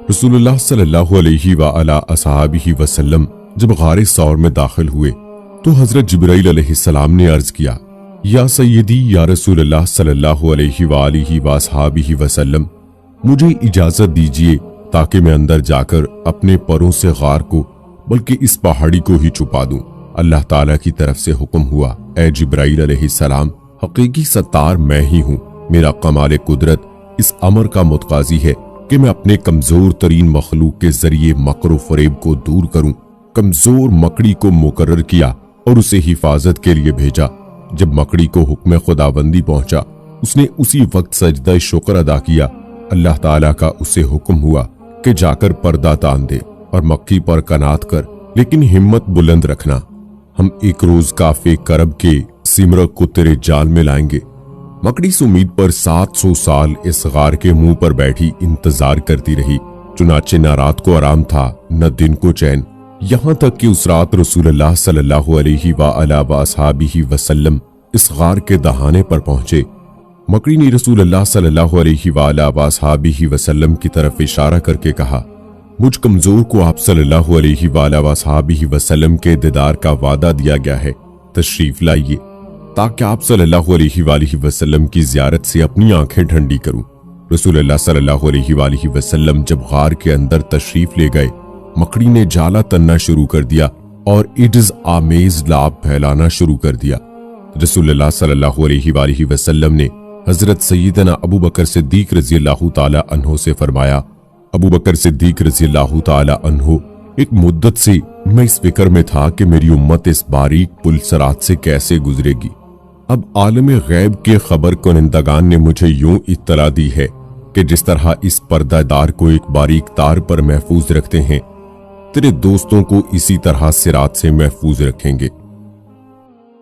रसूलुल्लाह सल्लल्लाहु अलैहि व अला असहाबिही वसल्लम जब गारे सौर में दाखिल हुए तो हजरत जिब्राइल अलैहिस्सलाम ने अर्ज किया, या सय्यदी या रसूलुल्लाह सल्लल्लाहु अलैहि व आलिहि व असहाबिही वसल्लम, मुझे इजाजत दीजिए ताकि मैं अंदर जाकर अपने परों से गार को बल्कि इस पहाड़ी को ही छुपा दूं। अल्लाह ताला की तरफ से हुक्म हुआ, ए जिब्राइल अलैहिस्सलाम, हकीकी सत्तार मैं ही हूं। मेरा कमाल कुदरत इस अमर का मुतकाजी है कि मैं अपने कमजोर तरीन मखलूक के जरिए मकर फरेब को दूर करूं। कमजोर मकड़ी को मुकर्रर किया और उसे हिफाजत के लिए भेजा। जब मकड़ी को हुक्म खुदाबंदी पहुंचा, उसने उसी वक्त सजदा शुक्र अदा किया। अल्लाह ताला का उसे हुक्म हुआ कि जाकर पर्दा तान दे और मक्खी पर कनात कर, लेकिन हिम्मत बुलंद रखना। हम एक रोज काफे करब के सिमरक को तेरे जाल में लाएंगे। मकड़ी इस उम्मीद पर 700 साल इस गार के मुंह पर बैठी इंतजार करती रही। चुनाचे न रात को आराम था न दिन को चैन, यहां तक कि उस रात रसूलुल्लाह सल्लल्लाहु अलैहि व अला असहाबिही वसल्लम इस गार के दहाने पर पहुंचे। मकड़ी ने रसूलुल्लाह सल्लल्लाहु अलैहि व अला असहाबिही वसल्लम की तरफ इशारा करके कहा, मुझ कमजोर को आप सल्लल्लाहु अलैहि व अला असहाबिही वसल्लम के दीदार का वादा दिया गया है, तशरीफ लाइए ताकि आप सल्लल्लाहु अलैहि वसल्लम की जियारत से अपनी आंखें ठंडी करूं। रसूलुल्लाह सल्लल्लाहु अलैहि वसल्लम जब गार के अंदर तशरीफ ले गए, मकड़ी ने जाला तनना शुरू कर दिया और इड्स आमेज लाभ फैलाना शुरू कर दिया। रसूलुल्लाह सल्लल्लाहु अलैहि वसल्लम ने हजरत सैयदना अबू बकर सिद्दीक रज़ियल्लाहु ताला अन्हो से फरमाया, अबू बकर सिद्दीक रज़ियल्लाहु ताला अन्हो, एक मुद्दत से मैं इस फिक्र में था कि मेरी उम्मत इस बारीक पुल सरात से कैसे गुजरेगी। अब आलम गैब के खबर कुनिंदगान ने मुझे यूं इत्तला दी है कि जिस तरह इस पर्दादार को एक बारीक तार पर महफूज रखते हैं, तेरे दोस्तों को इसी तरह सिरात से महफूज रखेंगे।